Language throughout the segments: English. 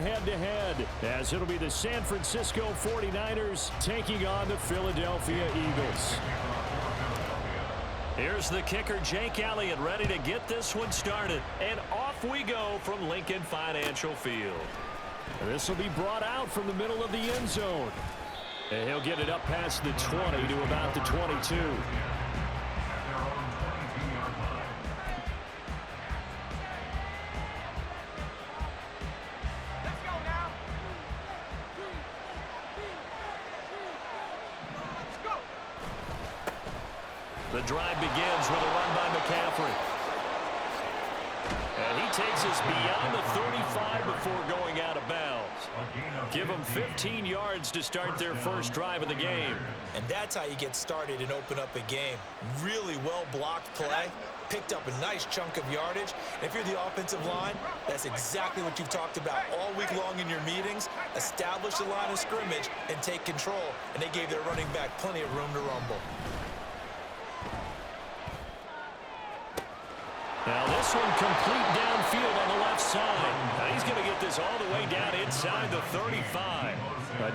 head-to-head, as it'll be the San Francisco 49ers taking on the Philadelphia Eagles. Here's the kicker, Jake Elliott, ready to get this one started. And off we go from Lincoln Financial Field. This will be brought out from the middle of the end zone. And he'll get it up past the 20 to about the 22. The drive begins with a run by McCaffrey. And he takes us beyond the 35 before going out of bounds. Give them 15 yards to start their first drive of the game. And that's how you get started and open up a game. Really well-blocked play. Picked up a nice chunk of yardage. And if you're the offensive line, that's exactly what you've talked about all week long in your meetings. Establish the line of scrimmage and take control. And they gave their running back plenty of room to rumble. Now this one complete downfield on the left side. Now he's going to get this all the way down inside the 35.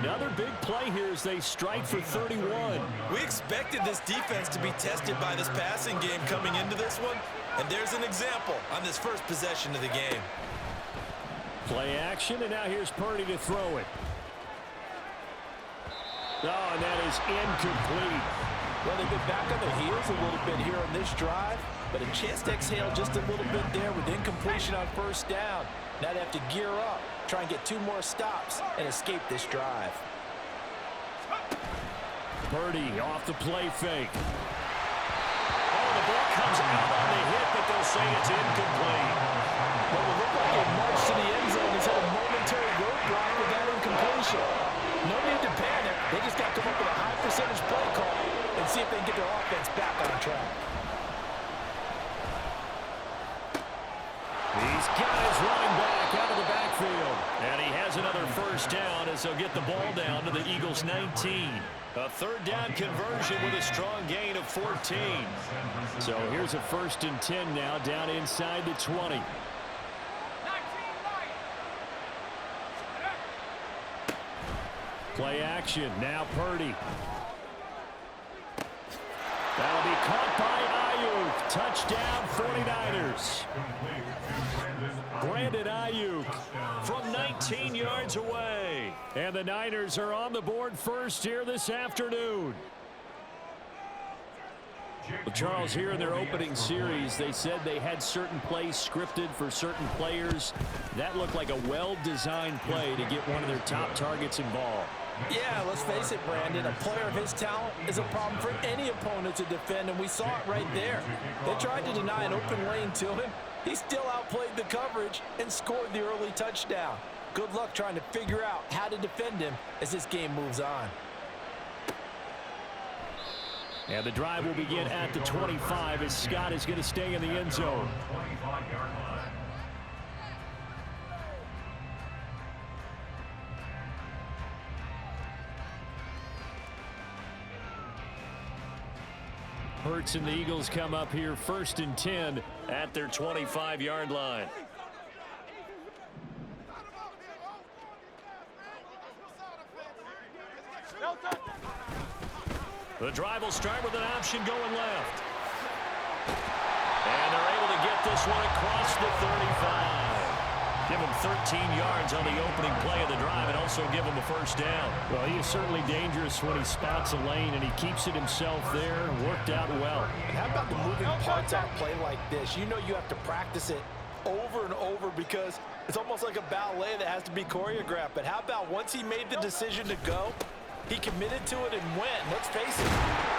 Another big play here as they strike for 31. We expected this defense to be tested by this passing game coming into this one. And there's an example on this first possession of the game. Play action, and now here's Purdy to throw it. Oh, and that is incomplete. Well, they've been back on their heels a little bit here on this drive, but a chance to exhale just a little bit there with incompletion on first down. Now they have to gear up, try and get 2 more stops, and escape this drive. Purdy off the play fake. Oh, the ball comes out on the hit, but they'll say it's incomplete. Well, it looked like a march to the end zone has had a momentary roadblock with that incompletion. No need to panic. They just got to come up with a high percentage play call and see if they can get their offense back on track. He's got his running back out of the backfield. And he has another first down as they'll get the ball down to the Eagles' 19. A third down conversion with a strong gain of 14. So here's a 1st and 10 now down inside the 20. Play action. Now Purdy. That'll be caught by Ayuk. Touchdown 49ers. Brandon Ayuk from 19 yards away. And the Niners are on the board first here this afternoon. Well, Charles, here in their opening series, they said they had certain plays scripted for certain players. That looked like a well-designed play to get one of their top targets involved. Yeah, let's face it, Brandon. A player of his talent is a problem for any opponent to defend, and we saw it right there. They tried to deny an open lane to him. He still outplayed the coverage and scored the early touchdown. Good luck trying to figure out how to defend him as this game moves on. And the drive will begin at the 25 as Scott is going to stay in the end zone. Hurts and the Eagles come up here 1st and 10 at their 25-yard line. The drive will start with an option going left. And they're able to get this one across the 35. Give him 13 yards on the opening play of the drive and also give him a first down. Well, he is certainly dangerous when he spots a lane, and he keeps it himself there. Worked out well. And how about the moving parts on a play like this? You know you have to practice it over and over because it's almost like a ballet that has to be choreographed. But how about once he made the decision to go, he committed to it and went. Let's face it,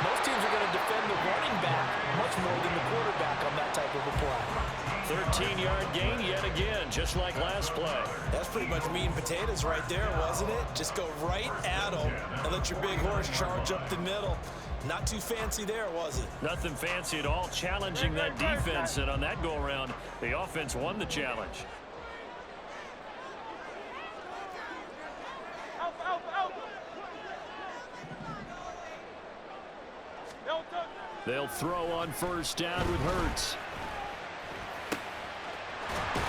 most teams are going to defend the running back much more than the quarterback on that type of a play. 13-yard gain yet again, just like last play. That's pretty much meat and potatoes right there, wasn't it? Just go right at them and let your big horse charge up the middle. Not too fancy there, was it? Nothing fancy at all, challenging that defense, and on that go-around, the offense won the challenge. They'll throw on first down with Hurts.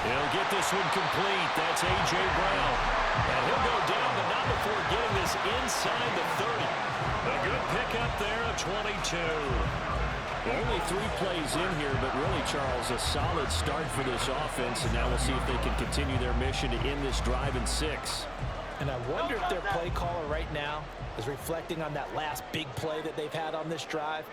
He'll get this one complete. That's A.J. Brown. is inside the 30. A good pickup there of 22. Only 3 plays in here, but really, Charles, a solid start for this offense, and now we'll see if they can continue their mission to end this drive in 6. And I wonder if their play caller right now is reflecting on that last big play that they've had on this drive.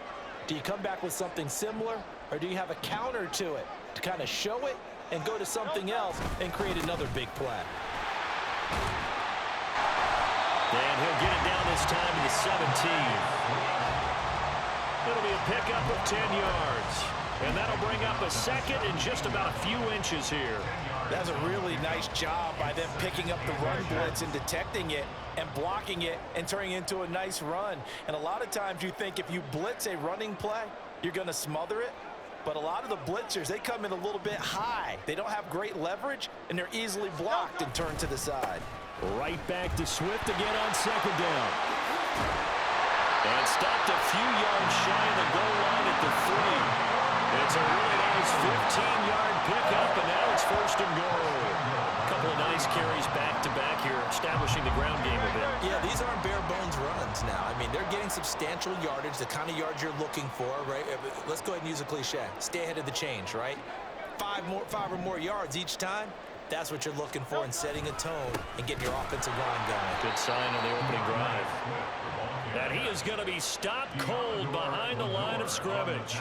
Do you come back with something similar, or do you have a counter to it to kind of show it and go to something else and create another big play? And he'll get it down this time to the 17. It'll be a pickup of 10 yards. And that'll bring up a second and just about a few inches here. That's a really nice job by them picking up the run blitz and detecting it and blocking it and turning it into a nice run. And a lot of times you think if you blitz a running play, you're going to smother it. But a lot of the blitzers, they come in a little bit high. They don't have great leverage, and they're easily blocked and turned to the side. Right back to Swift again on 2nd down. And stopped a few yards shy of the goal line at the 3. It's a really nice 15-yard pickup, and now it's 1st and goal. A couple of nice carries back-to-back here, establishing the ground game a bit. Yeah, these aren't bare-bones runs now. I mean, they're getting substantial yardage, the kind of yards you're looking for, right? Let's go ahead and use a cliche. Stay ahead of the change, right? 5 or more yards each time. That's what you're looking for in setting a tone and getting your offensive line going. Good sign on the opening drive. And he is going to be stopped cold behind the line of scrimmage.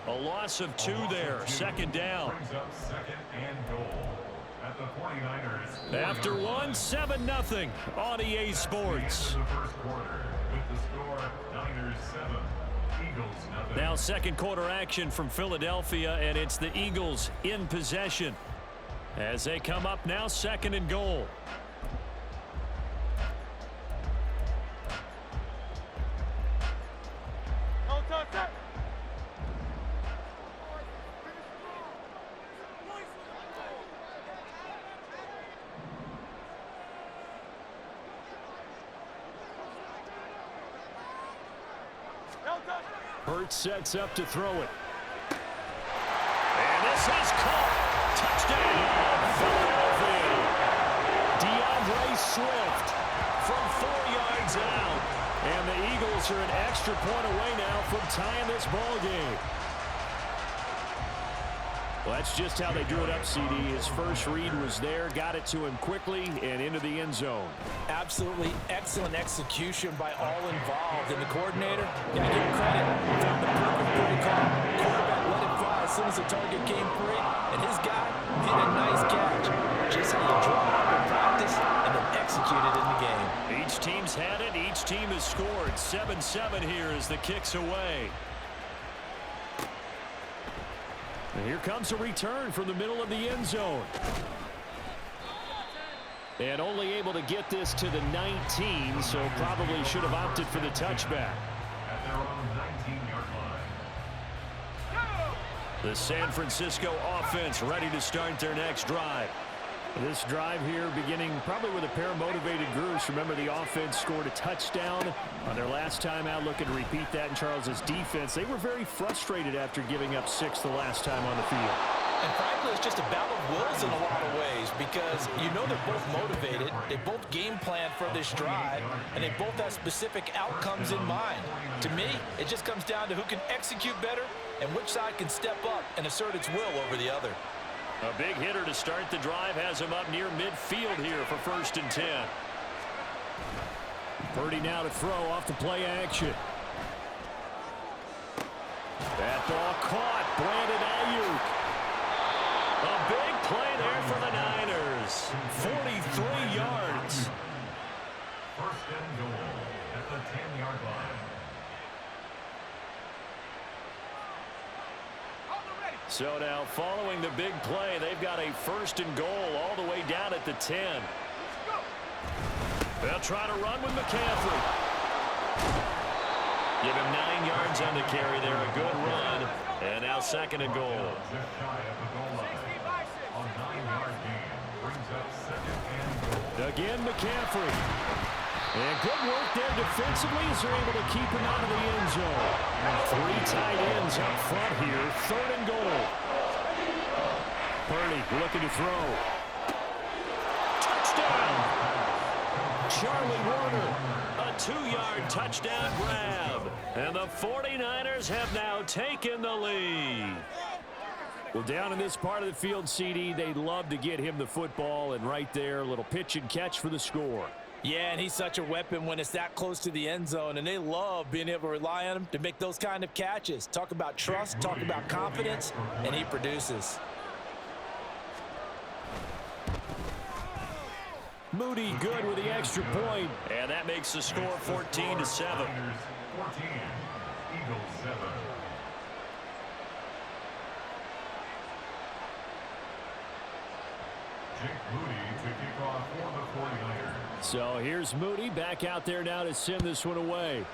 A loss of 2 there. 2nd down. After 1, 7-0 on EA Sports. Now 2nd quarter action from Philadelphia, and it's the Eagles in possession as they come up now 2nd and goal. Hurts sets up to throw it. And this is caught. Touchdown, Philadelphia. DeAndre Swift from 4 yards out. And the Eagles are an extra point away now from tying this ball game. Well, that's just how they drew it up, CD. His first read was there, got it to him quickly, and into the end zone. Absolutely excellent execution by all involved. And the coordinator, got to give him credit. Found the perfect play call. Quarterback let it fly as soon as the target came free. And his guy hit a nice catch. Just how you draw it up in practice and then execute it in the game. Each team's had it. Each team has scored. 7-7 here as the kick's away. And here comes a return from the middle of the end zone. And only able to get this to the 19, so probably should have opted for the touchback. At their own 19-yard line. The San Francisco offense ready to start their next drive. This drive here beginning probably with a pair of motivated groups. Remember, the offense scored a touchdown on their last time out, looking to repeat that in Charles's defense. They were very frustrated after giving up 6 the last time on the field. And frankly, it's just a battle of wills in a lot of ways because you know they're both motivated. They both game plan for this drive, and they both have specific outcomes in mind. To me, it just comes down to who can execute better and which side can step up and assert its will over the other. A big hitter to start the drive has him up near midfield here for 1st and 10. Purdy now to throw off the play action. That ball caught. Brandon Ayuk. A big play there for the Niners. 43 yards. 1st and goal at the 10-yard line. So now following the big play, they've got a 1st and goal all the way down at the 10. They'll try to run with McCaffrey. Give him 9 yards on the carry there. A good run. And now 2nd and goal. Just shy of the goal line. On 9-yard gain. Brings up 2nd and goal. Again, McCaffrey. And good work there defensively as they're able to keep him out of the end zone. 3 tight ends up front here. 3rd and goal. Purdy looking to throw. Touchdown. Charlie Warner 2-yard touchdown grab. And the 49ers have now taken the lead. Well, down in this part of the field, CD, they'd love to get him the football, and right there, a little pitch and catch for the score. Yeah, and he's such a weapon when it's that close to the end zone, and they love being able to rely on him to make those kind of catches. Talk about trust, talk about confidence, and he produces. Moody good with the extra point. And that makes the score 14-7. 14, Eagles 7. Jake Moody to kick off for the 49ers. So here's Moody back out there now to send this one away.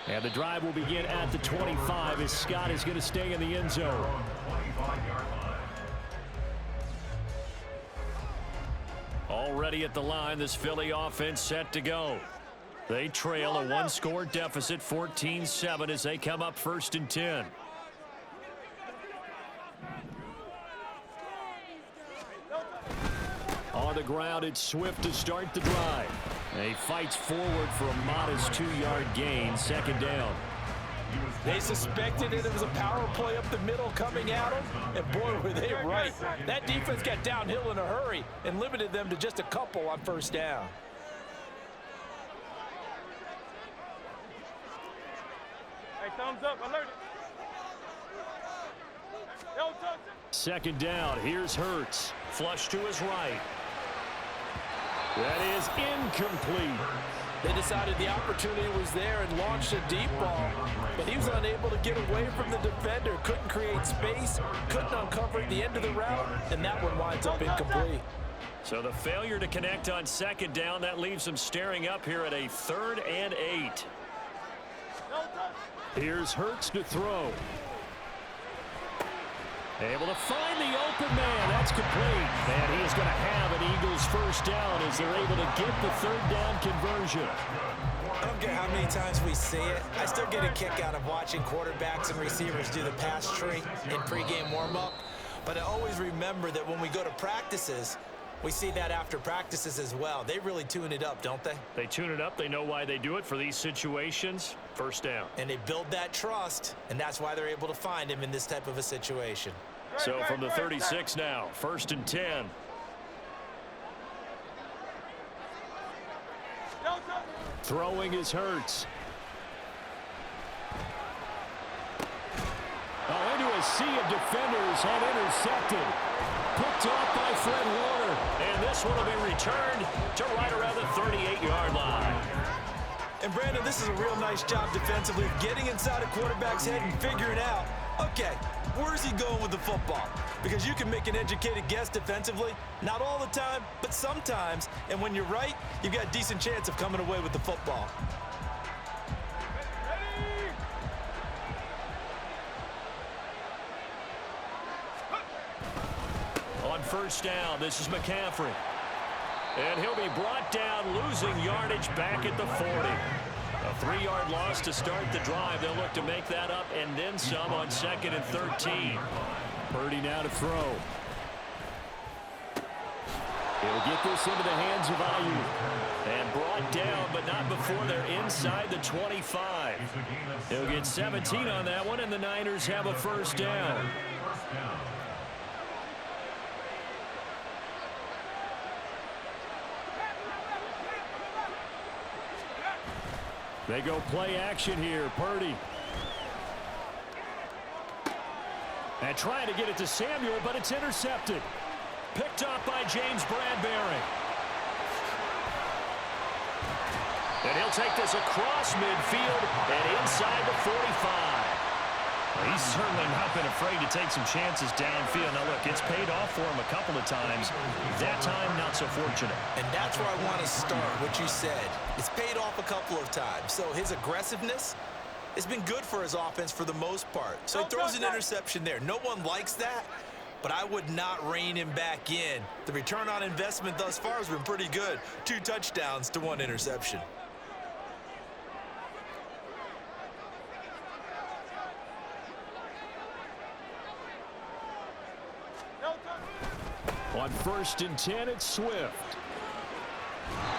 And the drive will begin at the 25 as Scott is going to stay in the end zone. 25-yard line. Already at the line, this Philly offense set to go. They trail a one-score deficit, 14-7, as they come up 1st and 10. On the ground, it's Swift to start the drive. He fights forward for a modest 2-yard gain, 2nd down. They suspected that it was a power play up the middle coming at them, and boy, were they right. That defense got downhill in a hurry and limited them to just a couple on 1st down. Hey, thumbs up, alert it. 2nd down, here's Hurts. Flush to his right. That is incomplete. They decided the opportunity was there and launched a deep ball, but he was unable to get away from the defender, couldn't create space, couldn't uncover the end of the route, and that one winds up incomplete. So the failure to connect on 2nd down, that leaves them staring up here at a 3rd and 8. Here's Hurts to throw. Able to find the open man. That's complete. And he is going to have an Eagles 1st down as they're able to get the 3rd down conversion. I don't care how many times we see it. I still get a kick out of watching quarterbacks and receivers do the pass tree in pregame warm-up. But I always remember that when we go to practices, we see that after practices as well. They really tune it up, don't they? They tune it up. They know why they do it for these situations. 1st down. And they build that trust, and that's why they're able to find him in this type of a situation. So from the 36 now, 1st and 10. Throwing is Hurts. Oh, into a sea of defenders and intercepted. Picked off by Fred Warner. And this one will be returned to right around the 38-yard line. And Brandon, this is a real nice job defensively of getting inside a quarterback's head and figuring out, okay, where's he going with the football? Because you can make an educated guess defensively, not all the time, but sometimes. And when you're right, you've got a decent chance of coming away with the football. On 1st down, this is McCaffrey. And he'll be brought down, losing yardage back at the 40. A 3-yard loss to start the drive. They'll look to make that up and then some on 2nd and 13. Purdy now to throw. He'll get this into the hands of Ayuk. And brought down, but not before they're inside the 25. He'll get 17 on that one, and the Niners have a 1st down. They go play action here. Purdy. And trying to get it to Samuel, but it's intercepted. Picked up by James Bradbury. And he'll take this across midfield and inside the 45. He's certainly not been afraid to take some chances downfield. Now, look, it's paid off for him a couple of times. That time, not so fortunate. And that's where I want to start, what you said. It's paid off a couple of times. So his aggressiveness has been good for his offense for the most part. So he throws an interception there. No one likes that, but I would not rein him back in. The return on investment thus far has been pretty good. 2 touchdowns to 1 interception. On 1st and 10, it's Swift.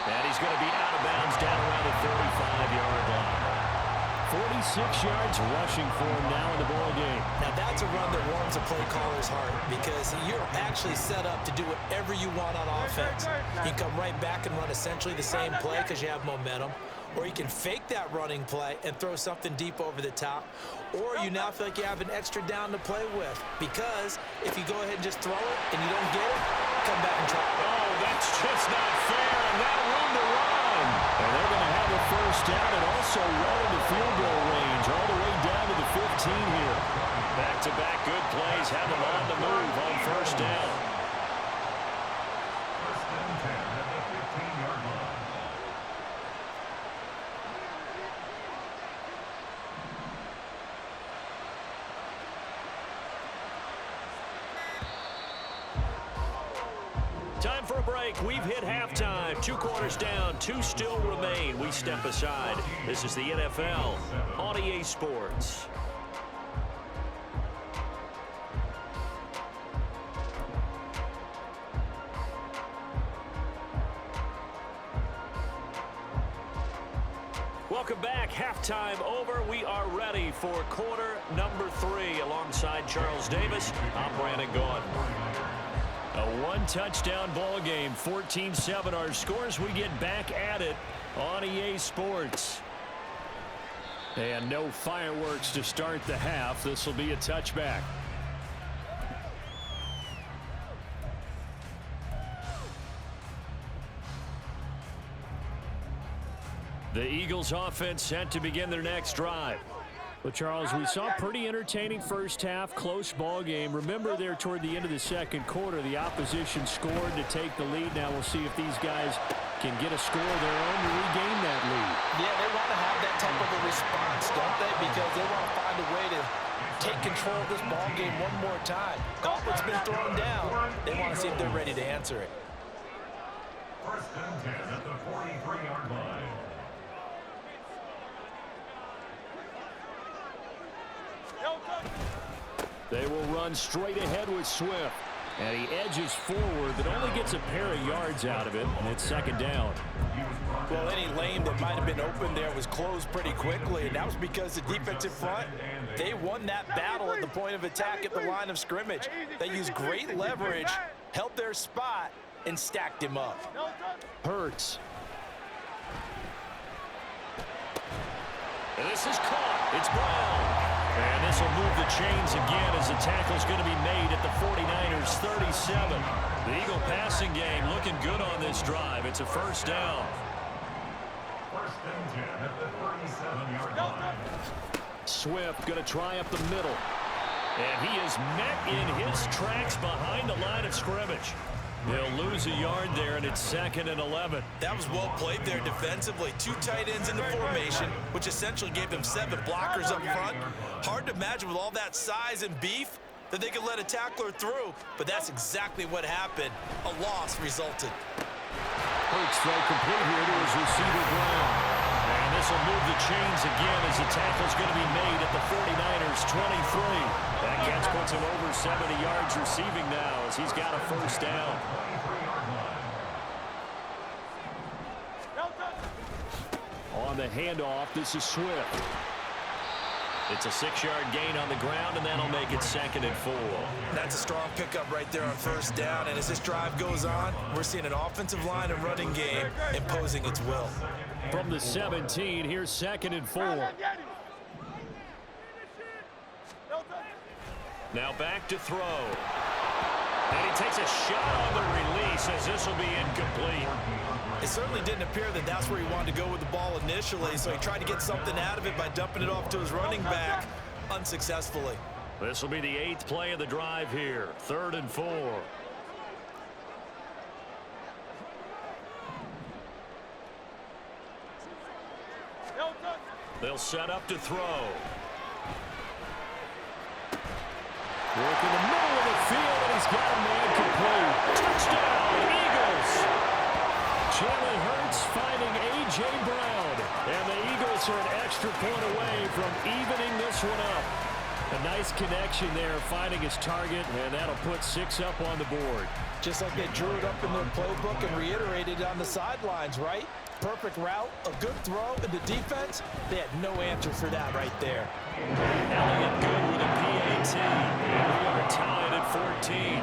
And he's going to be out of bounds down around the 35-yard line. 46 yards rushing for him now in the ball game. Now that's a run that warms a play caller's heart because you're actually set up to do whatever you want on offense. You can come right back and run essentially the same play because you have momentum, or you can fake that running play and throw something deep over the top, or you now feel like you have an extra down to play with because if you go ahead and just throw it and you don't get it, come back and try it. Oh, that's just not fair, and now room to run. And they're going to have a first down and also well into field goal range all the way down to the 15 here. Back-to-back good plays have them on the move on first down. First and 10 at the 15-yard line. Time for a break. We've hit halftime. 2 quarters down, 2 still remain. We step aside. This is the NFL on EA Sports. Welcome back. Halftime over. We are ready for quarter number 3. Alongside Charles Davis, I'm Brandon Gaudin. A one-touchdown ball game, 14-7 our scores. We get back at it on EA Sports. And no fireworks to start the half. This will be a touchback. The Eagles offense set to begin their next drive. Well, Charles, we saw a pretty entertaining first half, close ball game. Remember there toward the end of the second quarter, the opposition scored to take the lead. Now we'll see if these guys can get a score of their own to regain that lead. Yeah, they want to have that type of a response, don't they? Because they want to find a way to take control of this ball game one more time. Gauntlet's been thrown down. They want to see if they're ready to answer it. First and 10 at the 43-yard line. They will run straight ahead with Swift. And he edges forward, but only gets a pair of yards out of it, and it's second down. Well, any lane that might have been open there was closed pretty quickly, and that was because the defensive front, they won that battle at the point of attack at the line of scrimmage. They used great leverage, held their spot, and stacked him up. Hurts. And this is caught. It's Brown. And this will move the chains again as the tackle's going to be made at the 49ers 37. The Eagle passing game looking good on this drive. It's a first down. First and 10 at the 37-yard line. Swift going to try up the middle. And he is met in his tracks behind the line of scrimmage. They'll lose a yard there, and it's 2nd and 11. That was well played there defensively. 2 tight ends in the formation, which essentially gave them 7 blockers up front. Hard to imagine with all that size and beef that they could let a tackler through, but that's exactly what happened. A loss resulted. Hurts throw complete here to his receiver Brown. And this will move the chains again as the tackle's going to be made at the 49ers 23. That catch puts him over 70 yards receiving now as he's got a first down. On the handoff, this is Swift. It's a 6-yard gain on the ground, and that'll make it 2nd and 4. That's a strong pickup right there on first down, and as this drive goes on, we're seeing an offensive line and running game imposing its will. From the 17, here's 2nd and 4. Now back to throw. And he takes a shot on the release as this will be incomplete. It certainly didn't appear that that's where he wanted to go with the ball initially, so he tried to get something out of it by dumping it off to his running back unsuccessfully. This will be the 8th play of the drive here. 3rd and 4. They'll set up to throw. Work in the middle of the field, and he's got a man complete. Touchdown, Eagles! Jalen Hurts finding A.J. Brown. And the Eagles are an extra point away from evening this one up. A nice connection there, finding his target, and that'll put 6 up on the board. Just like they drew it up in their playbook and reiterated it on the sidelines, right? Perfect route, a good throw, and the defense, they had no answer for that right there. Elliott good with a PAT. We are tied at 14.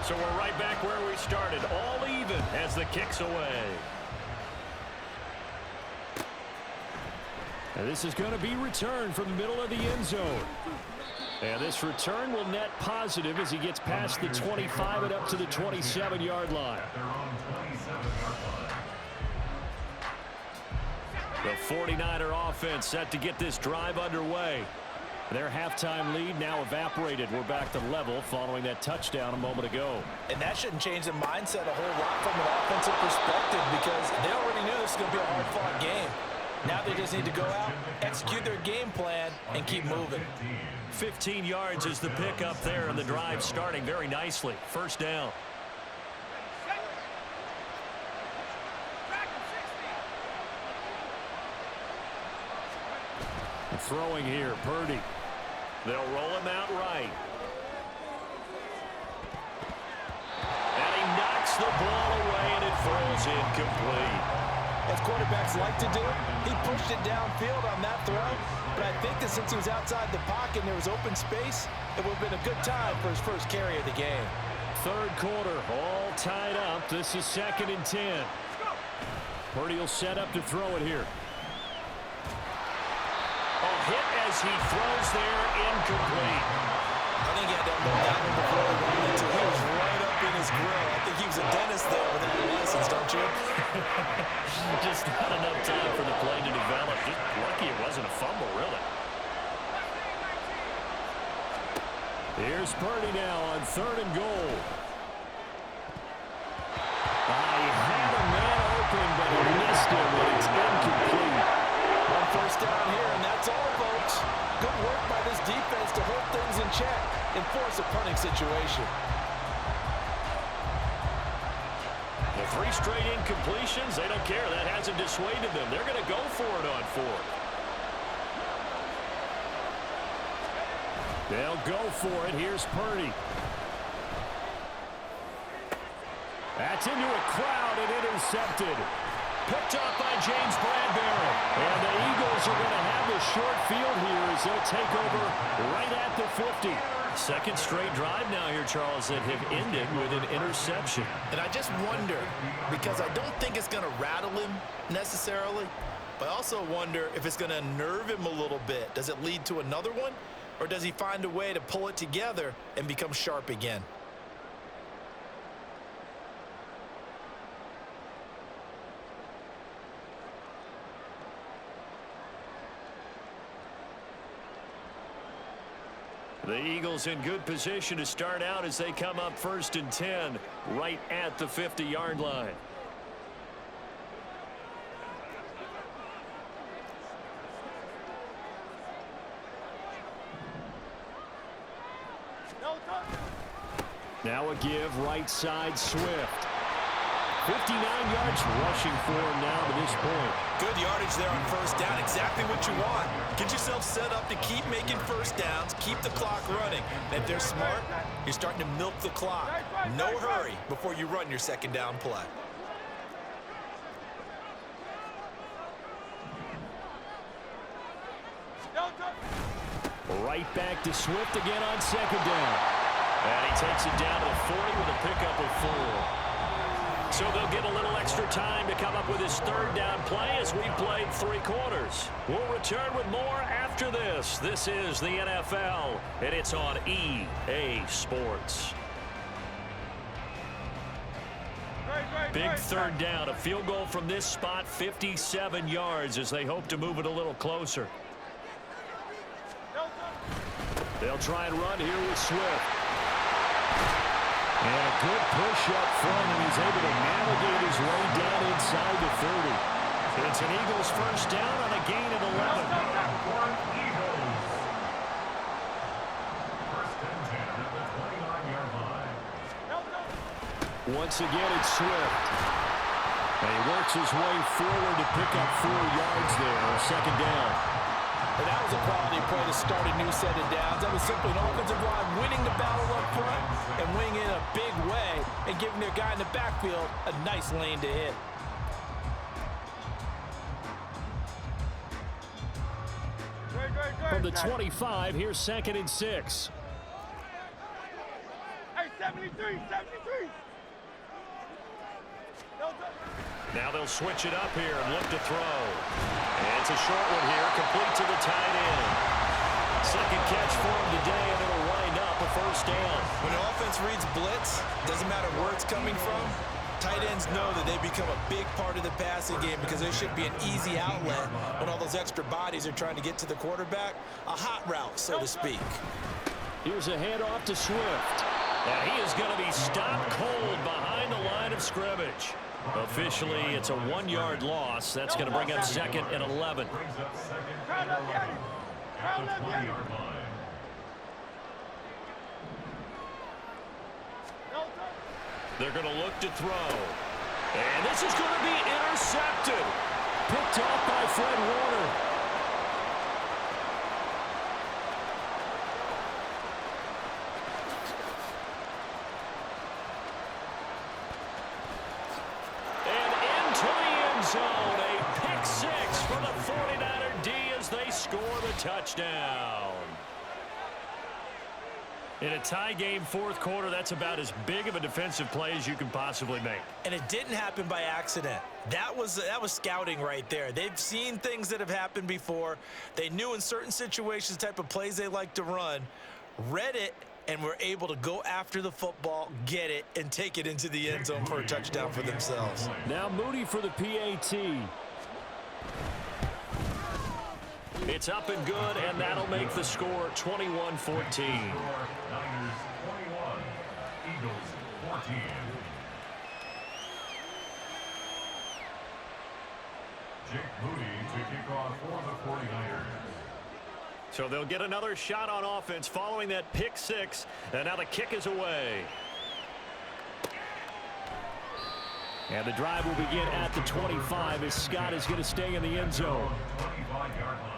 So we're right back where we started, all even as the kick's away. And this is going to be returned from the middle of the end zone. And this return will net positive as he gets past the 25 and up to the 27-yard line. The 49er offense set to get this drive underway. Their halftime lead now evaporated. We're back to level following that touchdown a moment ago. And that shouldn't change the mindset a whole lot from an offensive perspective because they already knew this was going to be a hard-fought game. Now they just need to go out, execute their game plan, and keep moving. 15 yards is the pickup there, and the drive starting very nicely. First down. Throwing here, Purdy. They'll roll him out right. And he knocks the ball away, and it falls incomplete. As quarterbacks like to do, he pushed it downfield on that throw. But I think that since he was outside the pocket and there was open space, it would have been a good time for his first carry of the game. Third quarter, all tied up. This is 2nd and 10. Purdy will set up to throw it here. Hit as he throws there, incomplete. I think he had to know that one before he went into it. He was right up in his grill. I think he was a dentist there with that license, don't you? Just not enough time for the play to develop. Just lucky it wasn't a fumble, really. Here's Purdy now on 3rd and goal. He had a man open, but he missed him, and it's incomplete. One first down here, and that's all, folks. Good work by this defense to hold things in check and force a punting situation. The 3 straight incompletions, they don't care. That hasn't dissuaded them. They're going to go for it on 4th. They'll go for it. Here's Purdy. That's into a crowd and intercepted. Picked up by James Bradbury. And the Eagles are going to have the short field here as they'll take over right at the 50. Second straight drive now here, Charles, that have ended with an interception. And I just wonder, because I don't think it's going to rattle him necessarily, but I also wonder if it's going to unnerve him a little bit. Does it lead to another one, or does he find a way to pull it together and become sharp again? The Eagles in good position to start out as they come up 1st and 10 right at the 50-yard line. Now a give right side Swift. 59 yards rushing for him now to this point. Good yardage there on first down. Exactly what you want. Get yourself set up to keep making first downs, keep the clock running. And if they're smart, you're starting to milk the clock. No hurry before you run your second down play. Right back to Swift again on 2nd down. And he takes it down to the 40 with a pickup of 4. So they'll get a little extra time to come up with his 3rd down play as we played 3 quarters. We'll return with more after this. This is the NFL, and it's on EA Sports. Big 3rd down, a field goal from this spot, 57 yards as they hope to move it a little closer. They'll try and run here with Swift. And a good push up front, and he's able to navigate his way down inside the 30. It's an Eagles first down on a gain of 11. Once again, it's Swift. And he works his way forward to pick up 4 yards there on second down. And that was a quality play to start a new set of downs. That was simply an offensive line winning the battle up front and winning in a big way and giving their guy in the backfield a nice lane to hit. From the 25, here's 2nd and 6. Hey, 73, 73. Now they'll switch it up here and look to throw. And it's a short one here, complete to the tight end. Second catch for him today, and it'll wind up a first down. When the offense reads blitz, doesn't matter where it's coming from, tight ends know that they become a big part of the passing game because there should be an easy outlet when all those extra bodies are trying to get to the quarterback. A hot route, so to speak. Here's a handoff to Swift. And he is going to be stopped cold behind the line of scrimmage. Officially, it's a 1-yard loss. That's going to bring up 2nd and 11. Brings up 2nd and 11 at the 20-yard line. They're going to look to throw. And this is going to be intercepted. Picked off by Fred Warner. Zone, a pick 6 for the 49er D as they score the touchdown. In a tie game, 4th quarter, that's about as big of a defensive play as you can possibly make. And it didn't happen by accident. That was scouting right there. They've seen things that have happened before. They knew in certain situations the type of plays they like to run, read it, and were able to go after the football, get it, and take it into the end zone for a touchdown for themselves. Now Moody for the PAT. It's up and good, and that'll make the score 21-14. Niners 21, Eagles 14. Jake Moody to kick off for the 49ers. So they'll get another shot on offense following that pick 6, and now the kick is away. And the drive will begin at the 25 as Scott is going to stay in the end zone. 25-yard line.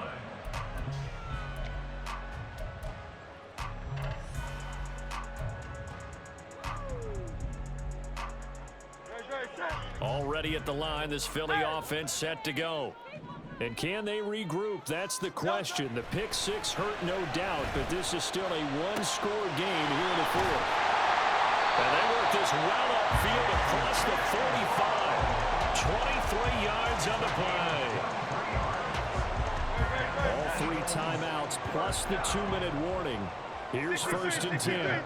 Already at the line, this Philly offense set to go. And can they regroup? That's the question. The pick 6 hurt, no doubt, but this is still a 1-score game here in the 4th. And they work this well upfield across the 45. 23 yards on the play. All 3 timeouts plus the 2-minute warning. Here's 1st and 10.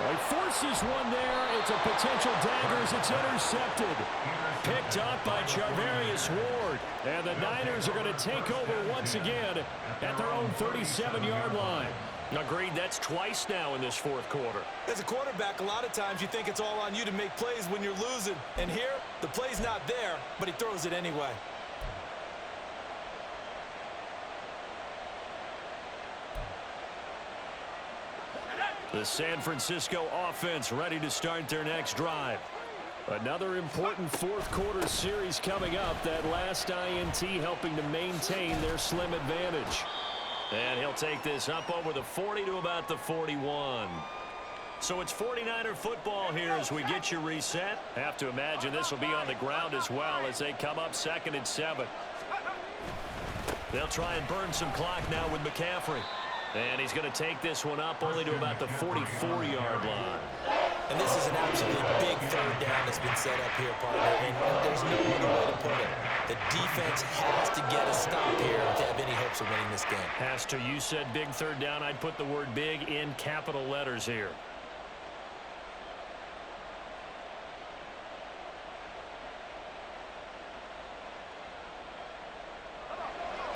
He forces one there. It's a potential dagger as it's intercepted. Picked up by Charvarius Ward. And the Niners are going to take over once again at their own 37-yard line. Agreed, that's twice now in this 4th quarter. As a quarterback, a lot of times you think it's all on you to make plays when you're losing. And here, the play's not there, but he throws it anyway. The San Francisco offense ready to start their next drive. Another important 4th quarter series coming up. That last INT helping to maintain their slim advantage. And he'll take this up over the 40 to about the 41. So it's 49er football here as we get you reset. Have to imagine this will be on the ground as well as they come up 2nd and 7. They'll try and burn some clock now with McCaffrey. And he's going to take this one up only to about the 44-yard line. And this is an absolutely big 3rd down that's been set up here, partner. And there's no other way to put it. The defense has to get a stop here to have any hopes of winning this game. Has to. You said big 3rd down. I'd put the word big in capital letters here.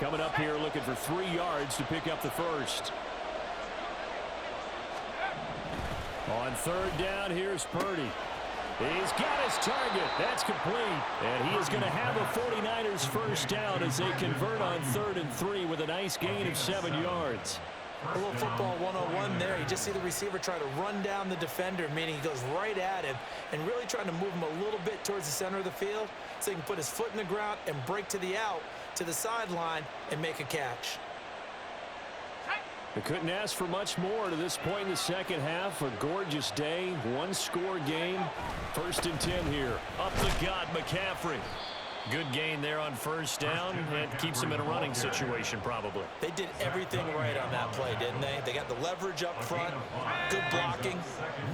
Coming up here looking for 3 yards to pick up the 1st. On 3rd down, here's Purdy. He's got his target. That's complete. And he is going to have a 49ers first down as they convert on 3rd and 3 with a nice gain of 7 yards. A little football 101 there. You just see the receiver try to run down the defender, meaning he goes right at him and really trying to move him a little bit towards the center of the field so he can put his foot in the ground and break to the out, to the sideline, and make a catch. They couldn't ask for much more to this point in the second half. A gorgeous day, one-score game. 1st and 10 here. Up the gut, McCaffrey. Good gain there on first down, and keeps him in a running situation probably. They did everything right on that play, didn't they? They got the leverage up front, good blocking,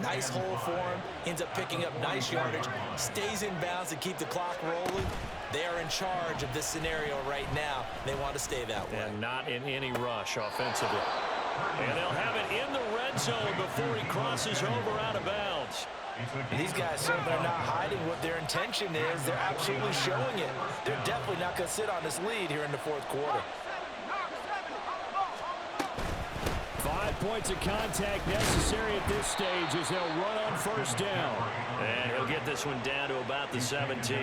nice hole for him, ends up picking up nice yardage, stays in bounds to keep the clock rolling. They are in charge of this scenario right now. They want to stay that way. And not in any rush offensively. And they'll have it in the red zone before he crosses over out of bounds. These guys certainly are not hiding what their intention is. They're absolutely showing it. They're definitely not going to sit on this lead here in the 4th quarter. 5 points of contact necessary at this stage as they'll run on first down. And he'll get this one down to about the 17.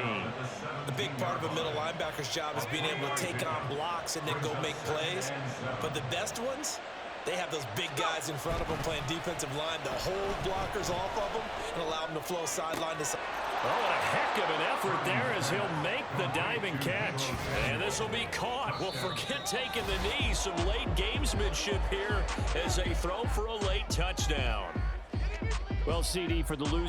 The big part of a middle linebacker's job is being able to take on blocks and then go make plays. But the best ones, they have those big guys in front of them playing defensive line to hold blockers off of them and allow them to flow sideline to sideline. Oh, and a heck of an effort there as he'll make the diving catch. And this will be caught. Well, forget taking the knee. Some late gamesmanship here as they throw for a late touchdown. Well, CD, for the losing